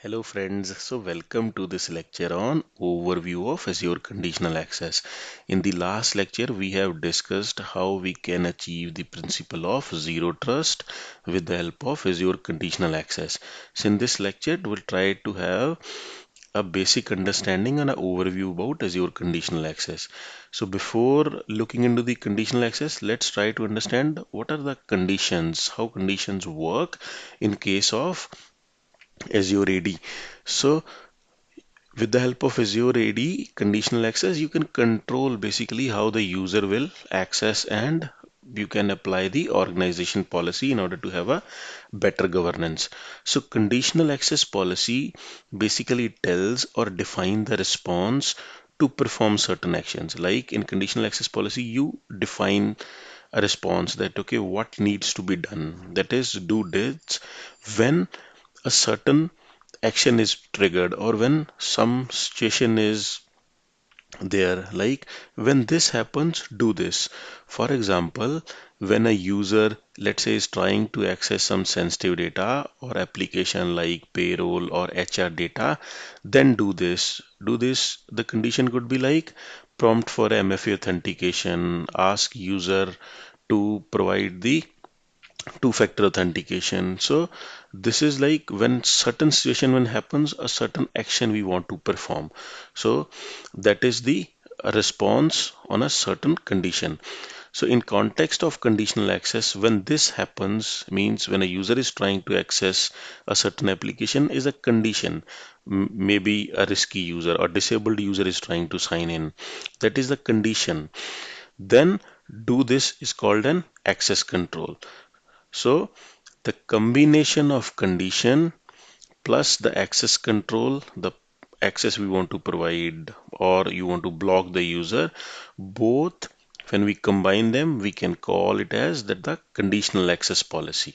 Hello friends, so welcome to this lecture on overview of Azure Conditional Access. In the last lecture, we have discussed how we can achieve the principle of zero trust with the help of Azure Conditional Access. So in this lecture, we'll try to have a basic understanding and an overview about Azure Conditional Access. So before looking into the conditional access, let's try to understand what are the conditions, how conditions work in case of Azure AD. So with the help of Azure AD conditional access, you can control basically how the user will access, and you can apply the organization policy in order to have a better governance. So conditional access policy basically tells or define the response to perform certain actions. Like in conditional access policy, you define a response that okay, what needs to be done, that is do this when a certain action is triggered or when some situation is there, like when this happens do this. For example, when a user, let's say, is trying to access some sensitive data or application like payroll or HR data, then do this. The condition could be like prompt for MFA authentication, ask user to provide the two-factor authentication. So this is like when certain situation when happens a certain action we want to perform. So that is the response on a certain condition. So in context of conditional access, when this happens means when a user is trying to access a certain application is a condition. Maybe a risky user or disabled user is trying to sign in. That is the condition. Then do this is called an access control. So the combination of condition plus the access control, the access we want to provide or you want to block the user, both when we combine them, we can call it as that the conditional access policy.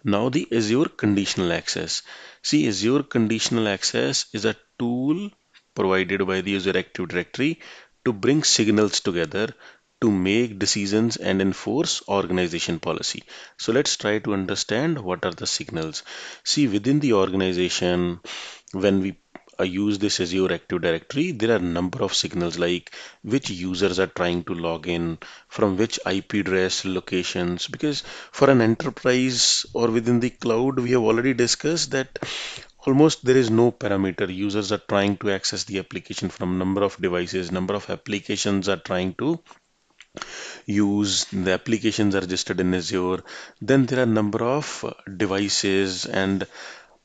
Now the Azure conditional access. See, Azure conditional access is a tool provided by the Azure Active Directory to bring signals together to make decisions and enforce organization policy. So let's try to understand what are the signals. See, within the organization, when we use this Azure Active Directory, there are a number of signals like which users are trying to log in, from which IP address locations. Because for an enterprise or within the cloud, we have already discussed that almost there is no parameter. Users are trying to access the application from number of devices, number of applications are trying to use the applications are registered in Azure. Then there are number of devices, and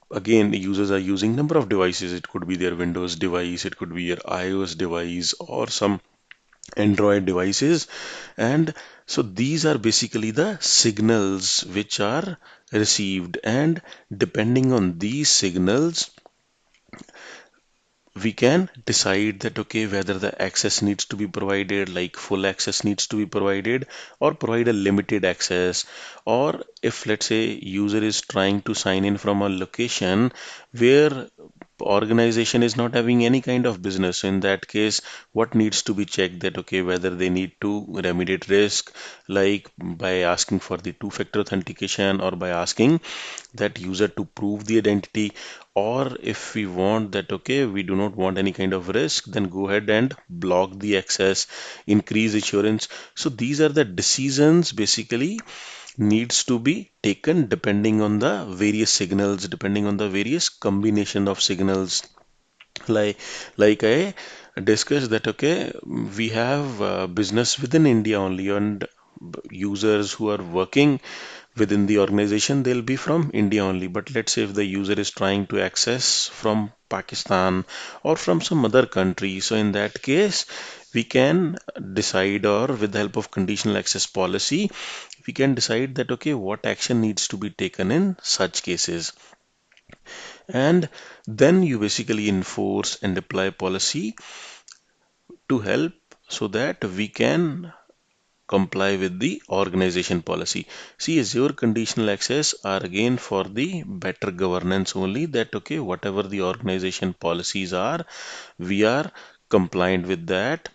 again users are using number of devices. It could be their Windows device, it could be your iOS device or some Android devices. And so these are basically the signals which are received, and depending on these signals we can decide that okay, whether the access needs to be provided, like full access needs to be provided or provide a limited access. Or if let's say user is trying to sign in from a location where organization is not having any kind of business, so in that case what needs to be checked, that okay, whether they need to remediate risk, like by asking for the two-factor authentication or by asking that user to prove the identity. Or if we want that okay, we do not want any kind of risk, then go ahead and block the access, increase assurance. So these are the decisions basically needs to be taken depending on the various signals, depending on the various combination of signals. Like I discussed that okay, we have business within India only, and users who are working within the organization, they'll be from India only. But let's say if the user is trying to access from Pakistan or from some other country, so in that case we can decide, or with the help of conditional access policy we can decide that okay, what action needs to be taken in such cases. And then you basically enforce and apply policy to help so that we can comply with the organization policy. See, Azure conditional access are again for the better governance only, that okay, whatever the organization policies are, we are compliant with that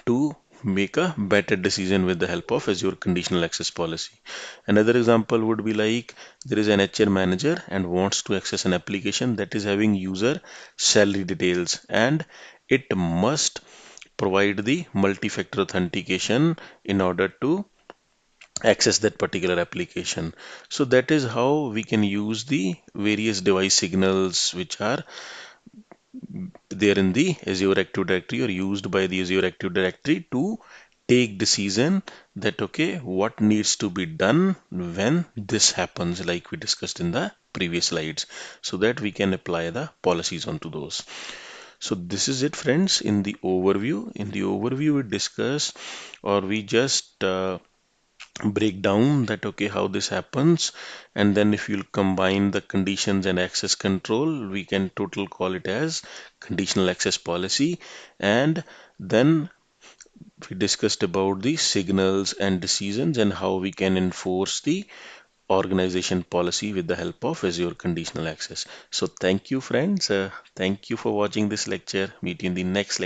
to make a better decision with the help of Azure Conditional Access Policy. Another example would be like there is an HR manager and wants to access an application that is having user salary details, and it must provide the multi-factor authentication in order to access that particular application. So that is how we can use the various device signals which are there in the Azure Active Directory or used by the Azure Active Directory to take decision that okay, what needs to be done when this happens, like we discussed in the previous slides, so that we can apply the policies onto those. So this is it, friends. In the overview, we discuss, or we just break down that okay, how this happens, and then if you'll combine the conditions and access control, we can total call it as conditional access policy. And then we discussed about the signals and decisions and how we can enforce the organization policy with the help of Azure Conditional Access. So thank you, friends. Thank you for watching this lecture. Meet you in the next lecture.